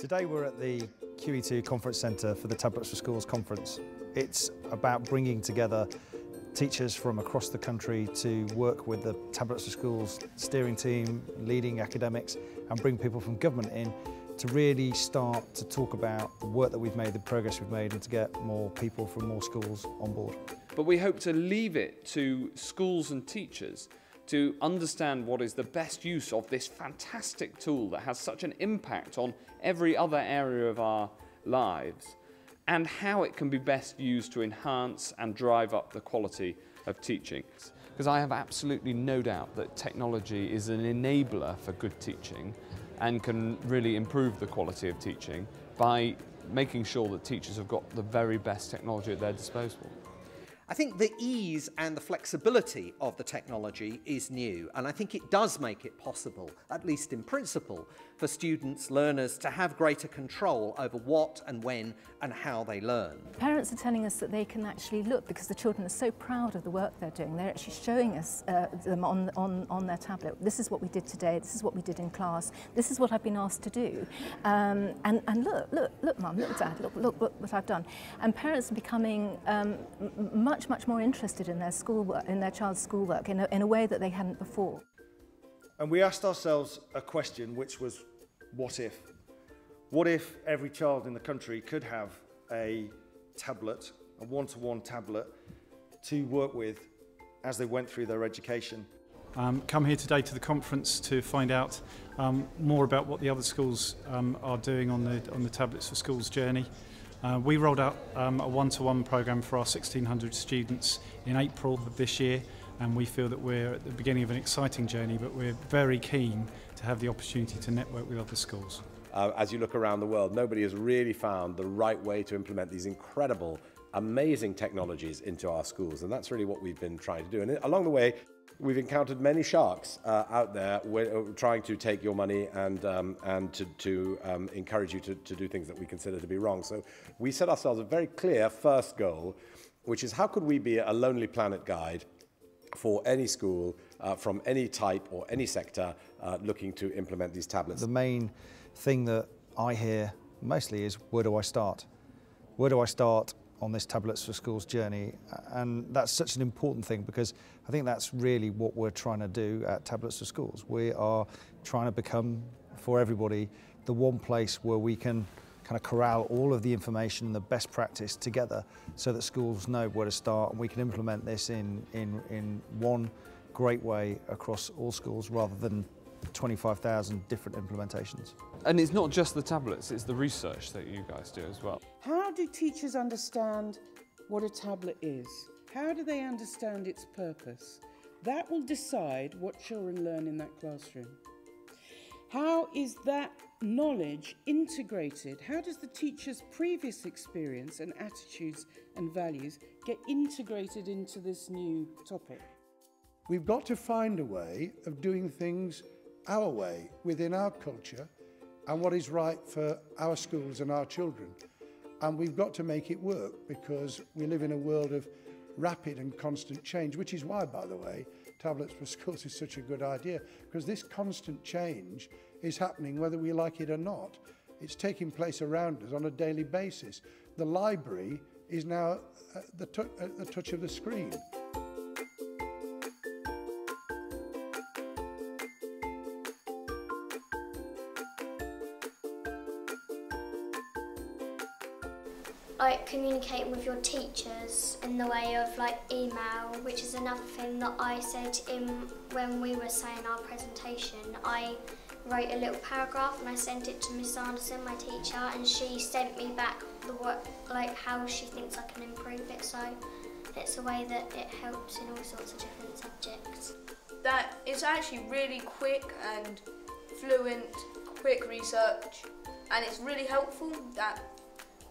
Today we're at the QE2 Conference Centre for the Tablets for Schools conference. It's about bringing together teachers from across the country to work with the Tablets for Schools steering team, leading academics, and bring people from government in to really start to talk about the work that we've made, the progress we've made, and to get more people from more schools on board. But we hope to leave it to schools and teachers to understand what is the best use of this fantastic tool that has such an impact on every other area of our lives, and how it can be best used to enhance and drive up the quality of teaching. Because I have absolutely no doubt that technology is an enabler for good teaching and can really improve the quality of teaching by making sure that teachers have got the very best technology at their disposal. I think the ease and the flexibility of the technology is new, and I think it does make it possible, at least in principle, for students, learners to have greater control over what and when and how they learn. Parents are telling us that they can actually look, because the children are so proud of the work they're doing. They're actually showing us them on their tablet. This is what we did today, this is what we did in class, this is what I've been asked to do. And look mum, look dad, look what I've done. And parents are becoming much more interested in their schoolwork, in their child's schoolwork, in a way that they hadn't before. And we asked ourselves a question, which was, what if? What if every child in the country could have a tablet, a one-to-one tablet, to work with as they went through their education? Come here today to the conference to find out more about what the other schools are doing on the Tablets for Schools journey. We rolled out a one-to-one programme for our 1,600 students in April of this year, and we feel that we're at the beginning of an exciting journey, but we're very keen to have the opportunity to network with other schools. As you look around the world, nobody has really found the right way to implement these incredible, amazing technologies into our schools, and that's really what we've been trying to do. And along the way, we've encountered many sharks out there trying to take your money and to encourage you to do things that we consider to be wrong. So we set ourselves a very clear first goal, which is how could we be a Lonely Planet guide for any school from any type or any sector looking to implement these tablets. The main thing that I hear mostly is, where do I start? Where do I start on this Tablets for Schools journey? And that's such an important thing, because I think that's really what we're trying to do at Tablets for Schools. We are trying to become, for everybody, the one place where we can kind of corral all of the information and the best practice together so that schools know where to start, and we can implement this in one great way across all schools rather than 25,000 different implementations. And it's not just the tablets, it's the research that you guys do as well. How do teachers understand what a tablet is? How do they understand its purpose? That will decide what children learn in that classroom. How is that knowledge integrated? How does the teacher's previous experience and attitudes and values get integrated into this new topic? We've got to find a way of doing things our way, within our culture, and what is right for our schools and our children. And we've got to make it work, because we live in a world of rapid and constant change, which is why, by the way, Tablets for Schools is such a good idea, because this constant change is happening whether we like it or not. It's taking place around us on a daily basis. The library is now at the touch of the screen. Like communicating with your teachers in the way of like email, which is another thing that I said when we were saying our presentation. I wrote a little paragraph and I sent it to Miss Anderson, my teacher, and she sent me back the work, like how she thinks I can improve it. So it's a way that it helps in all sorts of different subjects. That it's actually really quick and fluent, quick research, and it's really helpful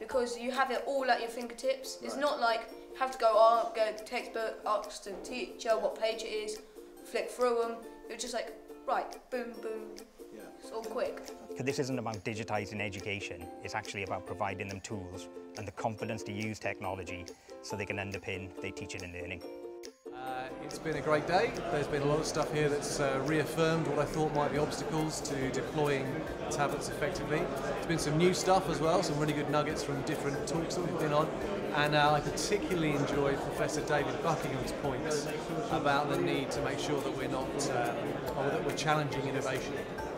because you have it all at your fingertips. It's not like you have to go to the textbook, ask the teacher what page it is, flick through them. It's just like, right, boom, boom. Yeah. It's all quick. This isn't about digitising education, it's actually about providing them tools and the confidence to use technology so they can underpin their teaching and learning. It's been a great day. There's been a lot of stuff here that's reaffirmed what I thought might be obstacles to deploying tablets effectively. There's been some new stuff as well, some really good nuggets from different talks that we've been on. And I particularly enjoyed Professor David Buckingham's points about the need to make sure that we're not, or that we're challenging innovation.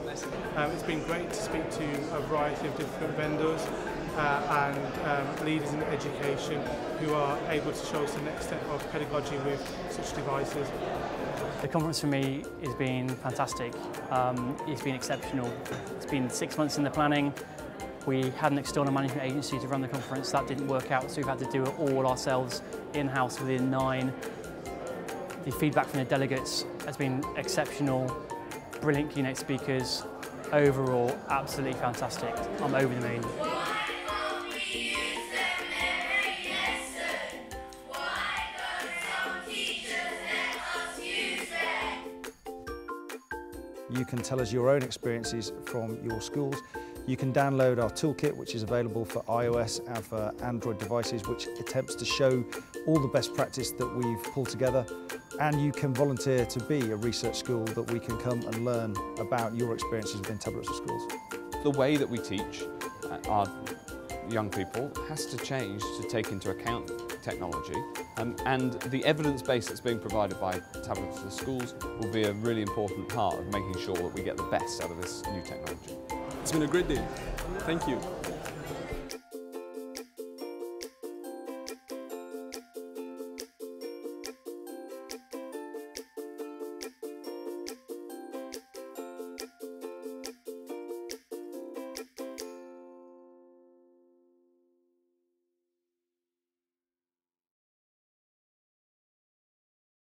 It's been great to speak to a variety of different vendors and leaders in education who are able to show us the next step of pedagogy with such devices. The conference for me has been fantastic. It's been exceptional. It's been 6 months in the planning. We had an external management agency to run the conference. That didn't work out, so we've had to do it all ourselves in-house within 9. The feedback from the delegates has been exceptional. Brilliant keynote speakers. Overall, absolutely fantastic. I'm over the moon. You can tell us your own experiences from your schools. You can download our toolkit, which is available for iOS and for Android devices, which attempts to show all the best practice that we've pulled together. And you can volunteer to be a research school that we can come and learn about your experiences within tablets for schools. The way that we teach our young people has to change to take into account technology, and the evidence base that's being provided by tablets for schools will be a really important part of making sure that we get the best out of this new technology. It's been a great day. Thank you.